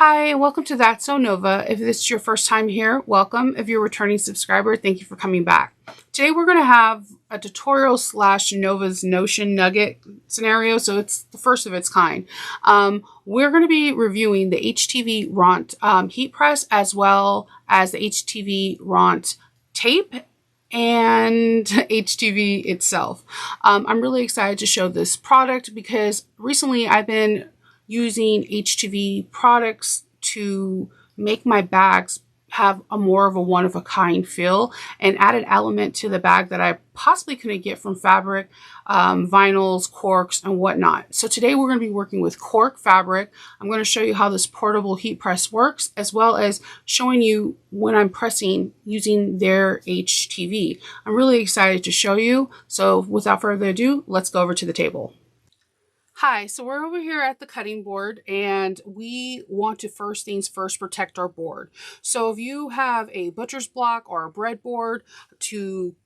Hi, and welcome to That's So Nova. If this is your first time here, welcome. If you're a returning subscriber, thank you for coming back. Today we're going to have a tutorial slash Nova's Notion Nugget scenario, so it's the first of its kind. We're going to be reviewing the HTV RONT heat press as well as the HTV RONT tape and HTV itself. I'm really excited to show this product because recently I've been using HTV products to make my bags have a more of a one-of-a-kind feel and add an element to the bag that I possibly couldn't get from fabric, vinyls, corks, and whatnot. So today we're going to be working with cork fabric. I'm going to show you how this portable heat press works, as well as showing you when I'm pressing using their HTV. I'm really excited to show you. So without further ado, let's go over to the table. Hi, so we're over here at the cutting board and we want to first things first protect our board. So if you have a butcher's block or a breadboard to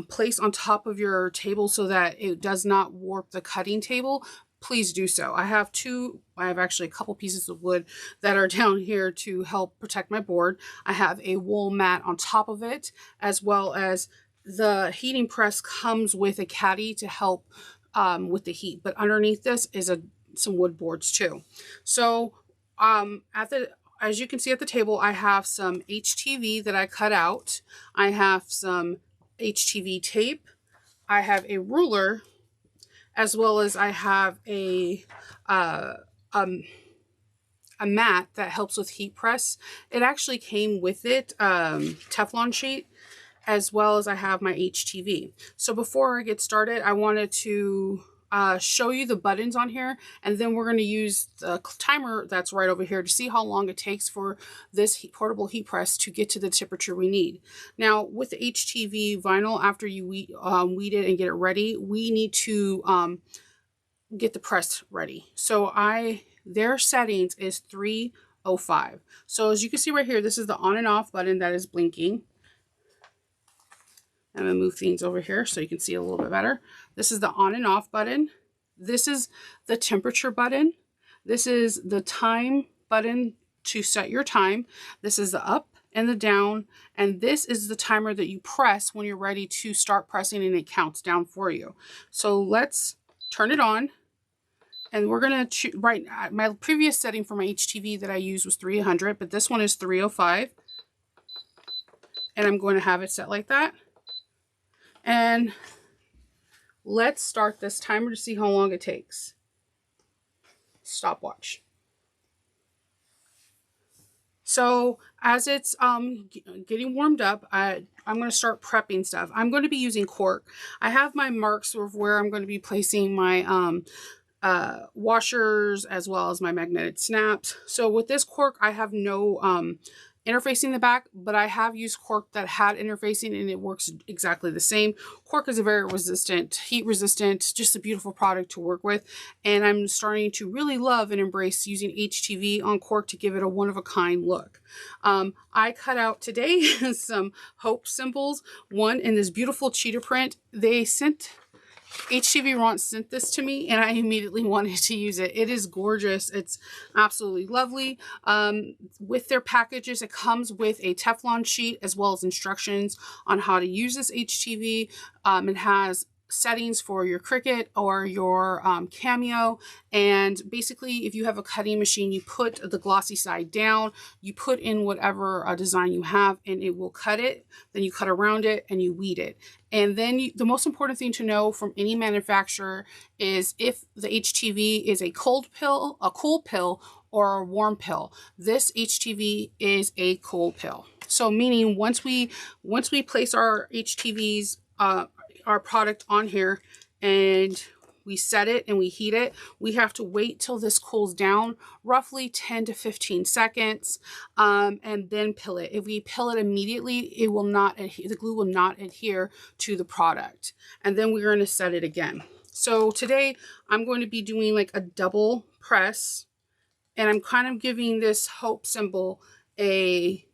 place on top of your table so that it does not warp the cutting table, please do so. I have actually a couple pieces of wood that are down here to help protect my board. I have a wool mat on top of it, as well as the heating press comes with a caddy to help with the heat, but underneath this is some wood boards too. So as you can see at the table, I have some HTV that I cut out. I have some HTV tape. I have a ruler, as well as I have a mat that helps with heat press. It actually came with it, Teflon sheet, as well as I have my HTV. So before I get started, I wanted to show you the buttons on here, and then we're going to use the timer that's right over here to see how long it takes for this portable heat press to get to the temperature we need. Now with the HTV vinyl, after you weed it and get it ready, we need to get the press ready. So their settings is 305. So as you can see right here, this is the on and off button that is blinking. I'm going to move things over here so you can see a little bit better. This is the on and off button. This is the temperature button. This is the time button to set your time. This is the up and the down. And this is the timer that you press when you're ready to start pressing and it counts down for you. So let's turn it on. And we're going to my previous setting for my HTV that I used was 300, but this one is 305. And I'm going to have it set like that. And let's start this timer to see how long it takes. Stopwatch. So as it's getting warmed up, I'm going to start prepping stuff. I'm going to be using cork. I have my marks of where I'm going to be placing my washers as well as my magnetic snaps. So with this cork, I have no interfacing in the back, but I have used cork that had interfacing and it works exactly the same. Cork is a very resistant, heat resistant, just a beautiful product to work with. And I'm starting to really love and embrace using HTV on cork to give it a one-of-a-kind look. I cut out today some hope symbols, one in this beautiful cheetah print. HTV RONT sent this to me and I immediately wanted to use it. It is gorgeous. It's absolutely lovely. With their packages, it comes with a Teflon sheet as well as instructions on how to use this HTV. It has settings for your Cricut or your Cameo, and basically if you have a cutting machine, you put the glossy side down, you put in whatever design you have and it will cut it, then you cut around it and you weed it. And then the most important thing to know from any manufacturer is if the HTV is a cool pill, or a warm pill. This HTV is a cool pill. So meaning once we place our HTVs, our product on here and we set it and we heat it, we have to wait till this cools down, roughly 10 to 15 seconds, and then pill it. If we pill it immediately, it will not adhere, the glue will not adhere to the product. And then we're going to set it again. So today I'm going to be doing like a double press, and I'm kind of giving this hope symbol a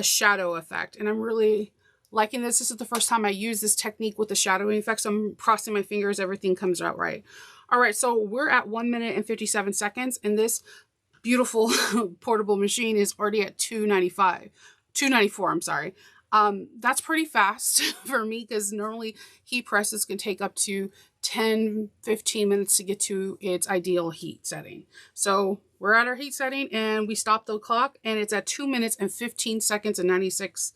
shadow effect. And I'm really liking this. This is the first time I use this technique with the shadowing effect. So I'm crossing my fingers, everything comes out right. All right, so we're at 1 minute and 57 seconds, and this beautiful portable machine is already at 294, I'm sorry. That's pretty fast for me because normally heat presses can take up to 10-15 minutes to get to its ideal heat setting. So we're at our heat setting and we stop the clock and it's at 2 minutes and 15 seconds and 96,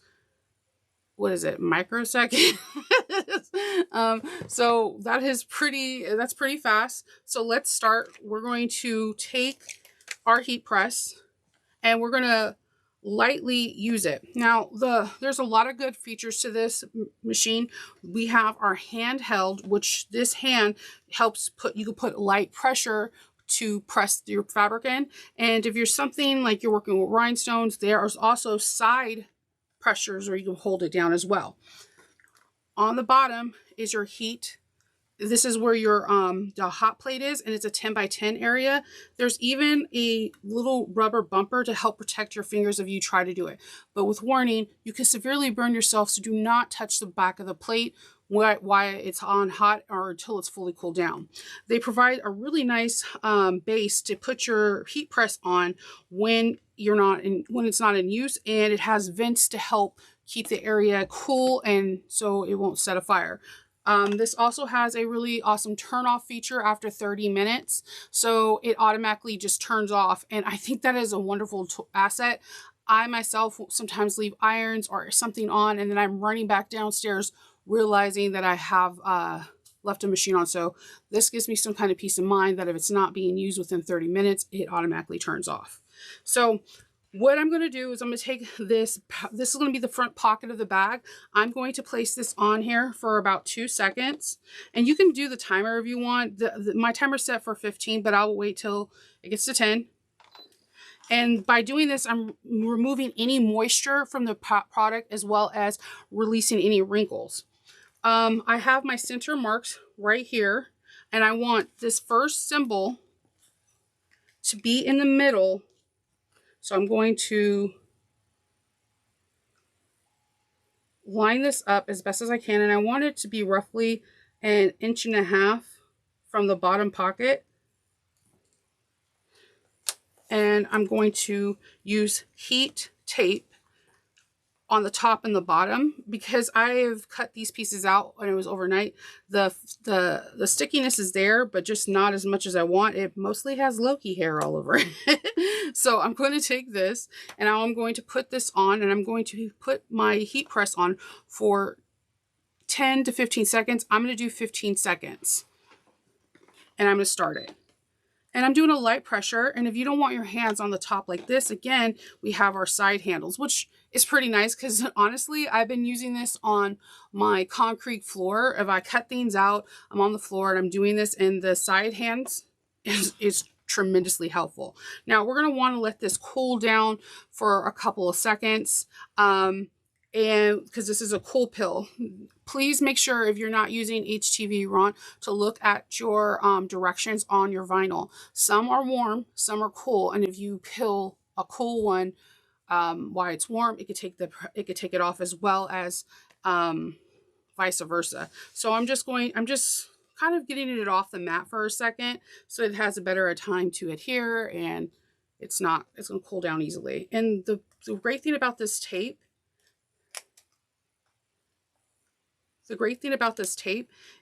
what is it, microseconds? So that's pretty fast. So let's start. We're going to take our heat press and we're going to lightly use it. Now, there's a lot of good features to this machine. We have our handheld, which this hand helps you can put light pressure to press your fabric in. And if you're something like you're working with rhinestones, there is also side pressures where you can hold it down as well. On the bottom is your heat. This is where your the hot plate is, and it's a 10 by 10 area. There's even a little rubber bumper to help protect your fingers if you try to do it. But with warning, you can severely burn yourself, so do not touch the back of the plate while it's on hot or until it's fully cooled down. They provide a really nice base to put your heat press on when it's not in use, and it has vents to help keep the area cool and so it won't set a fire. This also has a really awesome turn off feature after 30 minutes. So it automatically just turns off. And I think that is a wonderful asset. I myself sometimes leave irons or something on and then I'm running back downstairs realizing that I have left a machine on. So this gives me some kind of peace of mind that if it's not being used within 30 minutes, it automatically turns off. So what I'm going to do is I'm going to take this is going to be the front pocket of the bag. I'm going to place this on here for about 2 seconds. And you can do the timer if you want. My timer's set for 15, but I'll wait till it gets to 10. And by doing this, I'm removing any moisture from the product as well as releasing any wrinkles. I have my center marks right here. And I want this first symbol to be in the middle. So I'm going to line this up as best as I can. And I want it to be roughly 1.5 inches from the bottom pocket. And I'm going to use heat tape on the top and the bottom because I have cut these pieces out when it was overnight. The stickiness is there, but just not as much as I want. It mostly has Loki hair all over it. So I'm going to take this and now I'm going to put this on and I'm going to put my heat press on for 10 to 15 seconds. I'm going to do 15 seconds and I'm going to start it. And I'm doing a light pressure. And if you don't want your hands on the top like this, again, we have our side handles, which is pretty nice because honestly, I've been using this on my concrete floor. If I cut things out, I'm on the floor and I'm doing this, and the side hands is tremendously helpful. Now we're going to want to let this cool down for a couple of seconds. And because this is a cool pill, please make sure if you're not using HTV RONT to look at your directions on your vinyl. Some are warm, some are cool, and if you peel a cool one while it's warm, it could take it off as well as vice versa. So I'm just kind of getting it off the mat for a second so it has a better time to adhere and it's going to cool down easily. And the great thing about this tape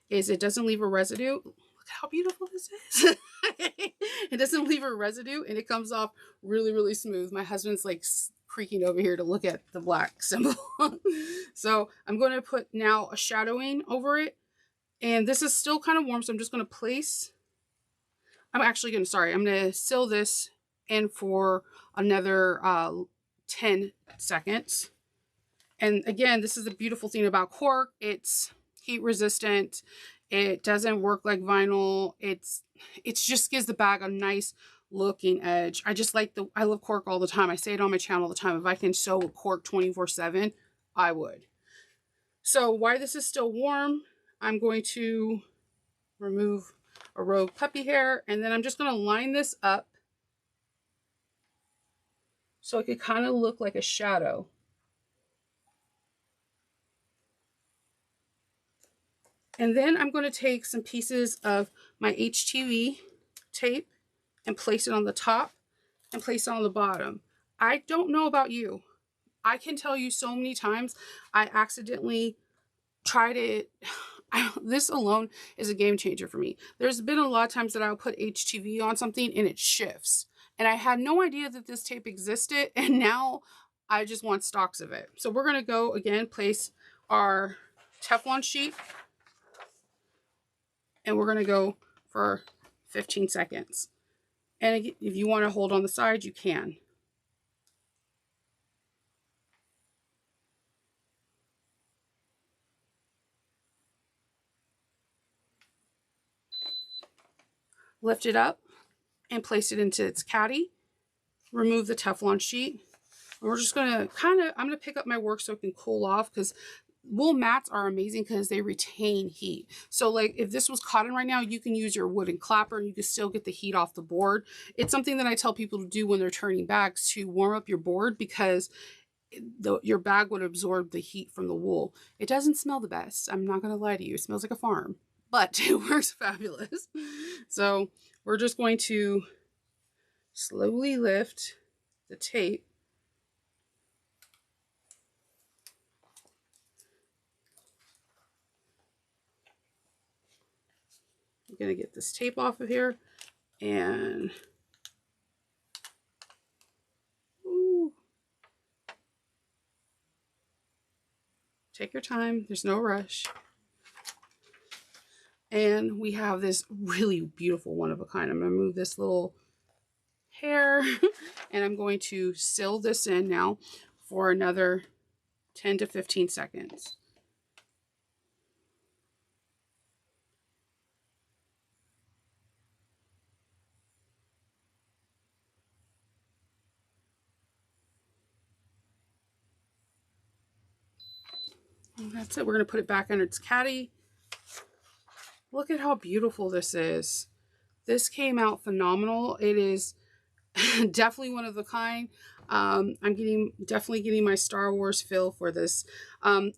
is it doesn't leave a residue. Look how beautiful this is. It doesn't leave a residue and it comes off really, really smooth. My husband's like creaking over here to look at the black symbol. So I'm going to put now a shadowing over it. And this is still kind of warm, so I'm just going to place, I'm going to seal this in for another 10 seconds. And again, this is the beautiful thing about cork. It's heat resistant. It doesn't work like vinyl. It just gives the bag a nice looking edge. I love cork all the time. I say it on my channel all the time. If I can sew with cork 24/7, I would. So while this is still warm, I'm going to remove a rogue puppy hair, and then I'm just going to line this up so it could kind of look like a shadow. And then I'm going to take some pieces of my HTV tape and place it on the top. and place it on the bottom. I don't know about you. I can tell you so many times I accidentally tried it. This alone is a game changer for me. There's been a lot of times that I'll put HTV on something and it shifts. And I had no idea that this tape existed, and now I just want stocks of it. So we're going to go again, place our Teflon sheet, and we're going to go for 15 seconds. And if you want to hold on the side, you can. Lift it up and place it into its caddy. Remove the Teflon sheet. And we're just going to I'm going to pick up my work so it can cool off, because wool mats are amazing because they retain heat. So like if this was cotton right now, you can use your wooden clapper and you can still get the heat off the board. It's something that I tell people to do when they're turning bags, to warm up your board, because your bag would absorb the heat from the wool. It doesn't smell the best. I'm not going to lie to you. It smells like a farm, but it works fabulous. So we're just going to slowly lift the tape. I'm going to get this tape off of here, and take your time. There's no rush. And we have this really beautiful one of a kind. I'm going to move this little hair and I'm going to seal this in now for another 10 to 15 seconds. And that's it. We're going to put it back under its caddy. Look at how beautiful this is. This came out phenomenal. It is definitely one of a kind. I'm definitely getting my Star Wars feel for this.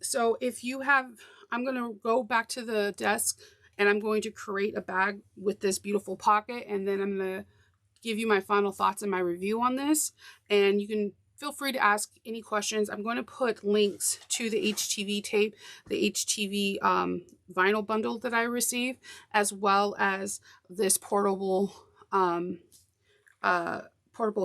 So if you have, I'm going to go back to the desk and I'm going to create a bag with this beautiful pocket, and then I'm going to give you my final thoughts and my review on this. And you can feel free to ask any questions. I'm going to put links to the HTV tape, the HTV vinyl bundle that I received, as well as this portable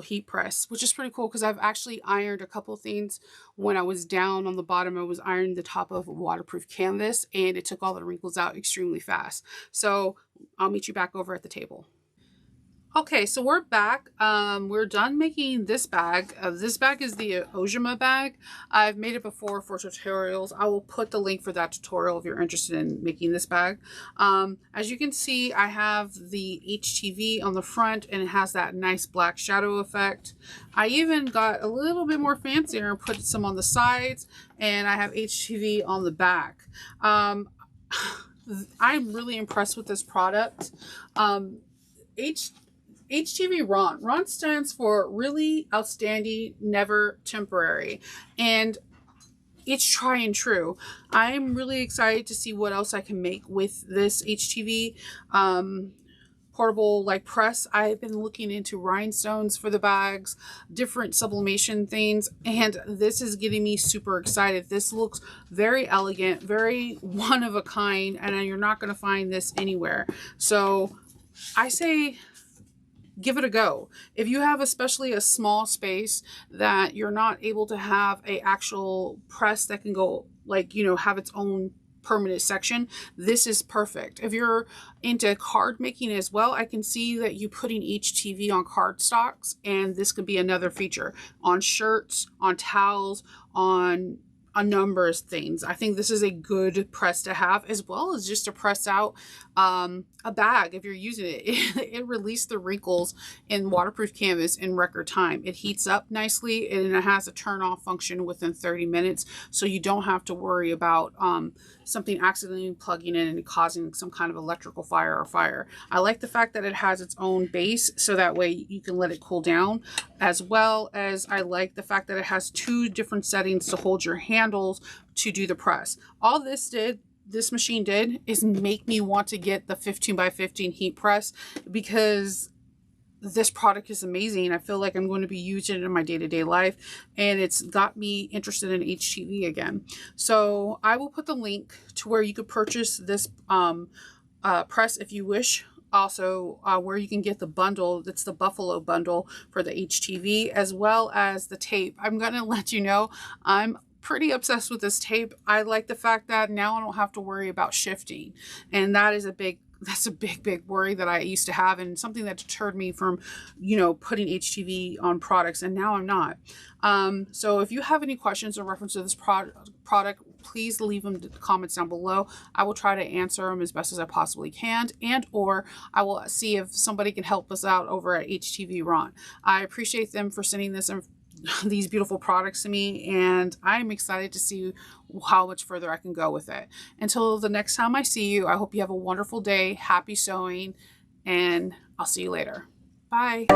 heat press, which is pretty cool because I've actually ironed a couple things when I was down on the bottom. I was ironing the top of waterproof canvas and it took all the wrinkles out extremely fast. So I'll meet you back over at the table. Okay, so we're back. We're done making this bag. This bag is the Ojima bag. I've made it before for tutorials. I will put the link for that tutorial if you're interested in making this bag. As you can see, I have the HTV on the front and it has that nice black shadow effect. I even got a little bit more fancier and put some on the sides, and I have HTV on the back. I'm really impressed with this product. HTV RONT. RONT stands for Really Outstanding, Never Temporary. And it's try and true. I'm really excited to see what else I can make with this HTV portable like press. I've been looking into rhinestones for the bags, different sublimation things, and this is getting me super excited. This looks very elegant, very one of a kind, and you're not going to find this anywhere. So I say, give it a go. If you have especially a small space that you're not able to have a actual press that can go like, have its own permanent section, this is perfect. If you're into card making as well, I can see that you putting HTV on card stocks, and this could be another feature on shirts, on towels, on a number of things. I think this is a good press to have, as well as just to press out a bag if you're using it. It released the wrinkles in waterproof canvas in record time. It heats up nicely and it has a turn off function within 30 minutes. So you don't have to worry about something accidentally plugging in and causing some kind of electrical fire or fire. I like the fact that it has its own base, so that way you can let it cool down, as well as I like the fact that it has 2 different settings to hold your handles to do the press. All this machine did is make me want to get the 15 by 15 heat press, because this product is amazing. I feel like I'm going to be using it in my day-to-day life, and it's got me interested in HTV again. So I will put the link to where you could purchase this press if you wish. Also, where you can get the bundle, that's the Buffalo bundle for the HTV, as well as the tape. I'm going to let you know, I'm pretty obsessed with this tape. I like the fact that now I don't have to worry about shifting. And that's a big worry that I used to have, and something that deterred me from, putting HTV on products, and now I'm not. So if you have any questions in reference to this product, please leave them in the comments down below. I will try to answer them as best as I possibly can, and or I will see if somebody can help us out over at HTV RONT. I appreciate them for sending these beautiful products to me, and I'm excited to see how much further I can go with it. Until the next time I see you, I hope you have a wonderful day. Happy sewing, and I'll see you later. Bye.